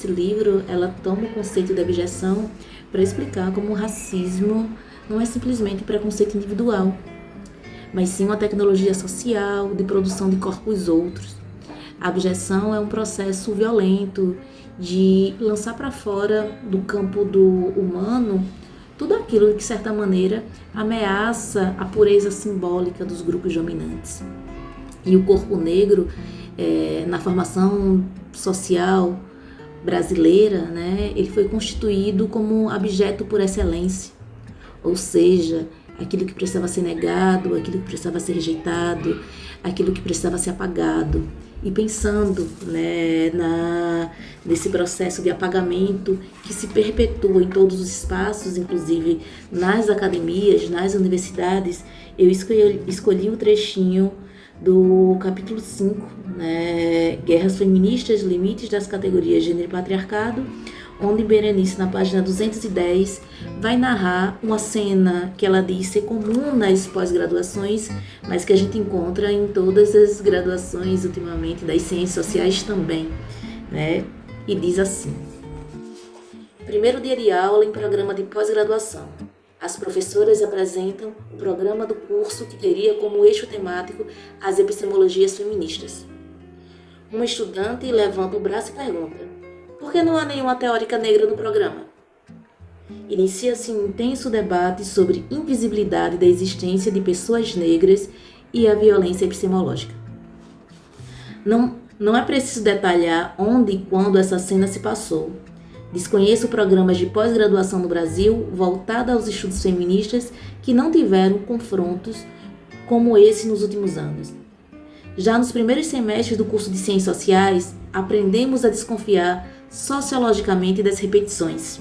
livro, ela toma o conceito de abjeção para explicar como o racismo não é simplesmente preconceito individual, mas sim uma tecnologia social de produção de corpos outros. A abjeção é um processo violento de lançar para fora do campo do humano tudo aquilo que, de certa maneira, ameaça a pureza simbólica dos grupos dominantes. E o corpo negro, na formação social brasileira, né, ele foi constituído como abjeto por excelência, ou seja, aquilo que precisava ser negado, aquilo que precisava ser rejeitado, aquilo que precisava ser apagado. E pensando, né, nesse processo de apagamento que se perpetua em todos os espaços, inclusive nas academias, nas universidades, eu escolhi um trechinho do capítulo 5, né, Guerras Feministas, Limites das Categorias Gênero e Patriarcado, onde Berenice, na página 210, vai narrar uma cena que ela diz ser comum nas pós-graduações, mas que a gente encontra em todas as graduações ultimamente, das ciências sociais também, né? E diz assim: primeiro dia de aula em programa de pós-graduação. As professoras apresentam o programa do curso que teria como eixo temático as epistemologias feministas. Uma estudante levanta o braço e pergunta: por que não há nenhuma teórica negra no programa? Inicia-se um intenso debate sobre invisibilidade da existência de pessoas negras e a violência epistemológica. Não é preciso detalhar onde e quando essa cena se passou. Desconheço programas de pós-graduação no Brasil voltados aos estudos feministas que não tiveram confrontos como esse nos últimos anos. Já nos primeiros semestres do curso de Ciências Sociais, aprendemos a desconfiar sociologicamente das repetições.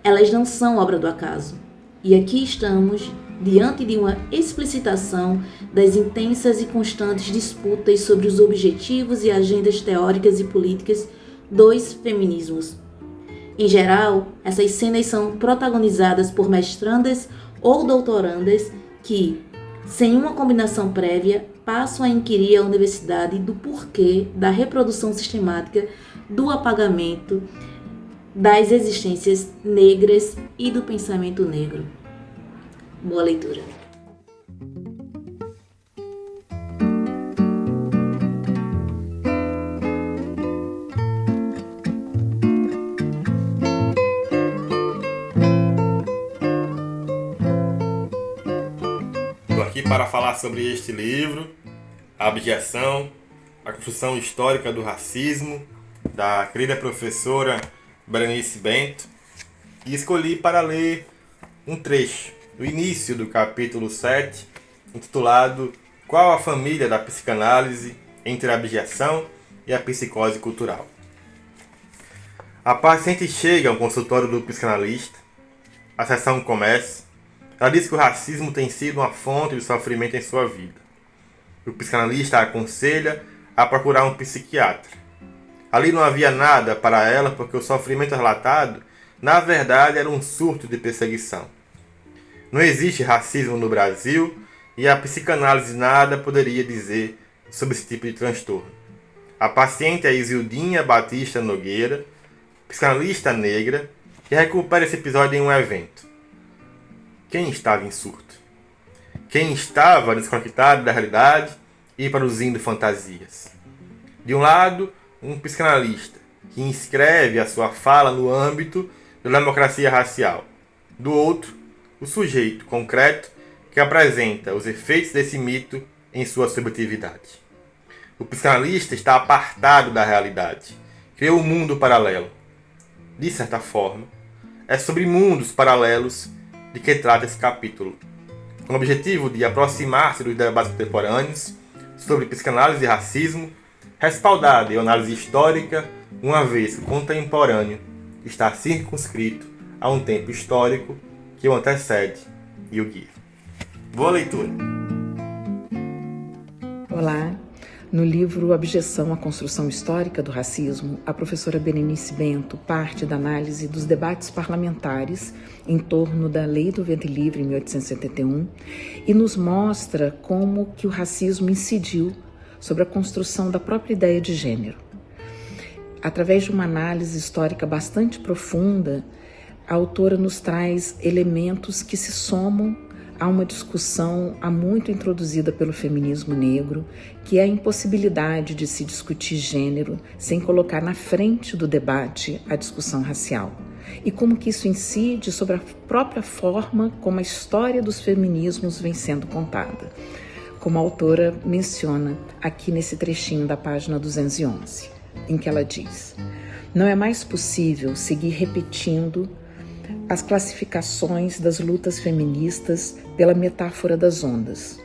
Elas não são obra do acaso. E aqui estamos diante de uma explicitação das intensas e constantes disputas sobre os objetivos e agendas teóricas e políticas dos feminismos. Em geral, essas cenas são protagonizadas por mestrandas ou doutorandas que, sem uma combinação prévia, passam a inquirir a universidade do porquê da reprodução sistemática do apagamento das existências negras e do pensamento negro. Boa leitura. Estou aqui para falar sobre este livro, A Abjeção, a construção histórica do racismo, da querida professora Berenice Bento, e escolhi para ler um trecho do início do capítulo 7, intitulado Qual a família da psicanálise entre a abjeção e a psicose cultural. A paciente chega ao consultório do psicanalista, a sessão começa, ela diz que o racismo tem sido uma fonte de sofrimento em sua vida. O psicanalista a aconselha a procurar um psiquiatra. Ali não havia nada para ela porque o sofrimento relatado, na verdade, era um surto de perseguição. Não existe racismo no Brasil e a psicanálise nada poderia dizer sobre esse tipo de transtorno. A paciente é Isildinha Batista Nogueira, psicanalista negra, que recupera esse episódio em um evento. Quem estava em surto? Quem estava desconectado da realidade e produzindo fantasias? De um lado, um psicanalista que inscreve a sua fala no âmbito da democracia racial. Do outro, o sujeito concreto que apresenta os efeitos desse mito em sua subjetividade. O psicanalista está apartado da realidade, criou um mundo paralelo. De certa forma, é sobre mundos paralelos de que trata esse capítulo, com o objetivo de aproximar-se dos debates contemporâneos sobre psicanálise e racismo, respaldado em análise histórica, uma vez que o contemporâneo está circunscrito a um tempo histórico que o antecede e o guia. Boa leitura! Olá! No livro Abjeção à Construção Histórica do Racismo, a professora Berenice Bento parte da análise dos debates parlamentares em torno da Lei do Ventre Livre, em 1871, e nos mostra como que o racismo incidiu sobre a construção da própria ideia de gênero. Através de uma análise histórica bastante profunda, a autora nos traz elementos que se somam a uma discussão há muito introduzida pelo feminismo negro, que é a impossibilidade de se discutir gênero sem colocar na frente do debate a discussão racial. E como que isso incide sobre a própria forma como a história dos feminismos vem sendo contada, como a autora menciona aqui nesse trechinho da página 211, em que ela diz: não é mais possível seguir repetindo as classificações das lutas feministas pela metáfora das ondas.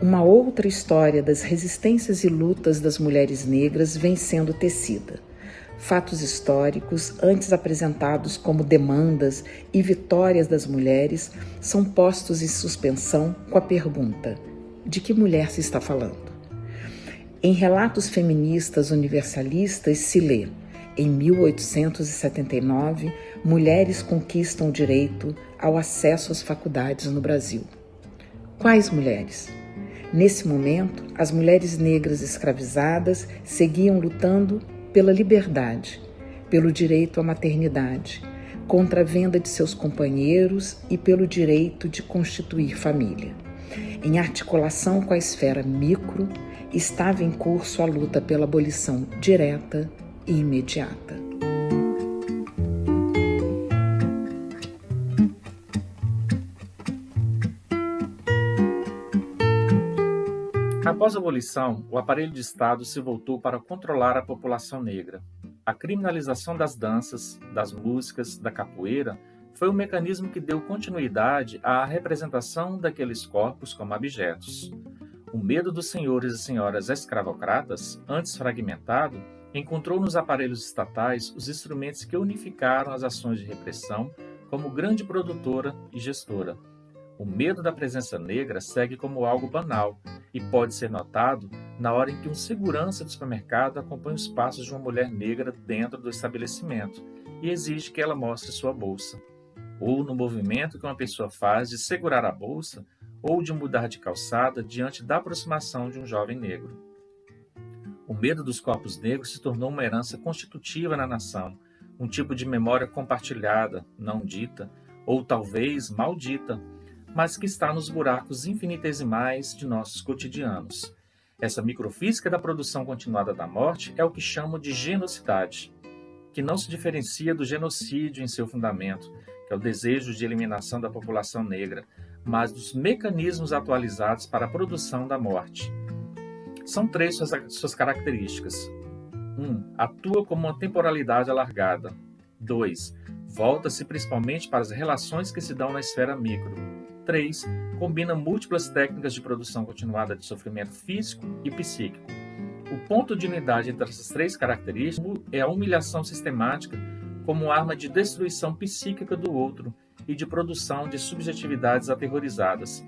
Uma outra história das resistências e lutas das mulheres negras vem sendo tecida. Fatos históricos, antes apresentados como demandas e vitórias das mulheres, são postos em suspensão com a pergunta: de que mulher se está falando? Em relatos feministas universalistas se lê: em 1879, mulheres conquistam o direito ao acesso às faculdades no Brasil. Quais mulheres? Nesse momento, as mulheres negras escravizadas seguiam lutando pela liberdade, pelo direito à maternidade, contra a venda de seus companheiros e pelo direito de constituir família. Em articulação com a esfera micro, estava em curso a luta pela abolição direta e imediata. Após a abolição, o aparelho de Estado se voltou para controlar a população negra. A criminalização das danças, das músicas, da capoeira foi o mecanismo que deu continuidade à representação daqueles corpos como abjetos. O medo dos senhores e senhoras escravocratas, antes fragmentado, encontrou nos aparelhos estatais os instrumentos que unificaram as ações de repressão como grande produtora e gestora. O medo da presença negra segue como algo banal e pode ser notado na hora em que um segurança de supermercado acompanha os passos de uma mulher negra dentro do estabelecimento e exige que ela mostre sua bolsa, ou no movimento que uma pessoa faz de segurar a bolsa ou de mudar de calçada diante da aproximação de um jovem negro. O medo dos corpos negros se tornou uma herança constitutiva na nação, um tipo de memória compartilhada, não dita, ou talvez maldita, mas que está nos buracos infinitesimais de nossos cotidianos. Essa microfísica da produção continuada da morte é o que chamo de genocidade, que não se diferencia do genocídio em seu fundamento, que é o desejo de eliminação da população negra, mas dos mecanismos atualizados para a produção da morte. São três suas características. 1. Atua como uma temporalidade alargada. 2. Volta-se principalmente para as relações que se dão na esfera micro. 3. Combina múltiplas técnicas de produção continuada de sofrimento físico e psíquico. O ponto de unidade entre essas três características é a humilhação sistemática como arma de destruição psíquica do outro e de produção de subjetividades aterrorizadas.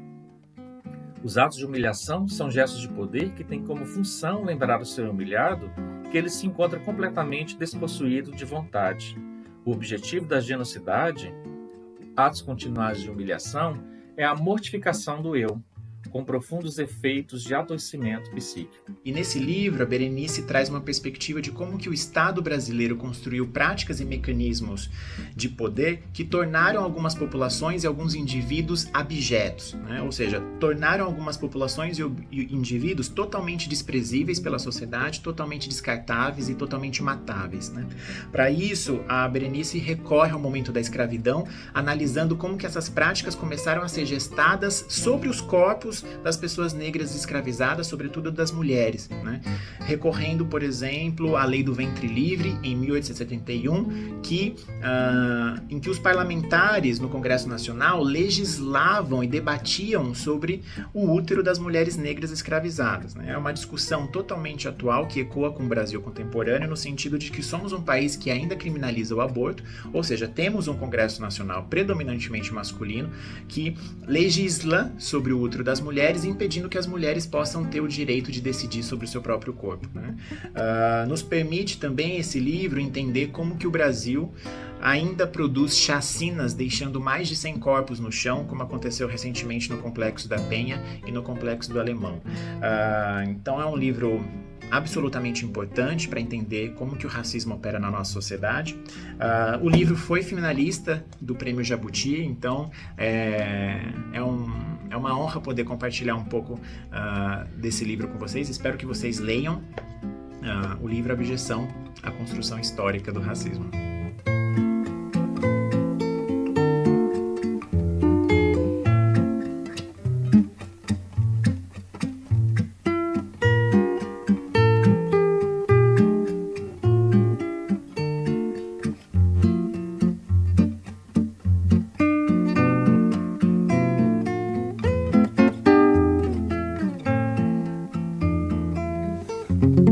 Os atos de humilhação são gestos de poder que têm como função lembrar o ser humilhado que ele se encontra completamente despossuído de vontade. O objetivo da genocidade, atos continuados de humilhação, é a mortificação do eu, com profundos efeitos de adoecimento psíquico. E nesse livro, a Berenice traz uma perspectiva de como que o Estado brasileiro construiu práticas e mecanismos de poder que tornaram algumas populações e alguns indivíduos abjetos, né? Ou seja, tornaram algumas populações e indivíduos totalmente desprezíveis pela sociedade, totalmente descartáveis e totalmente matáveis, né? Para isso, a Berenice recorre ao momento da escravidão, analisando como que essas práticas começaram a ser gestadas sobre os corpos das pessoas negras escravizadas, sobretudo das mulheres, né? Recorrendo, por exemplo, à Lei do Ventre Livre, em 1871, em que os parlamentares no Congresso Nacional legislavam e debatiam sobre o útero das mulheres negras escravizadas, né? É uma discussão totalmente atual que ecoa com o Brasil contemporâneo, no sentido de que somos um país que ainda criminaliza o aborto, ou seja, temos um Congresso Nacional predominantemente masculino que legisla sobre o útero das mulheres, impedindo que as mulheres possam ter o direito de decidir sobre o seu próprio corpo, né? Nos permite também esse livro entender como que o Brasil ainda produz chacinas, deixando mais de 100 corpos no chão, como aconteceu recentemente no Complexo da Penha e no Complexo do Alemão. Então é um livro absolutamente importante para entender como que o racismo opera na nossa sociedade. O livro foi finalista do Prêmio Jabuti, então é uma honra poder compartilhar um pouco desse livro com vocês. Espero que vocês leiam o livro Abjeção, a construção histórica do racismo. Thank you.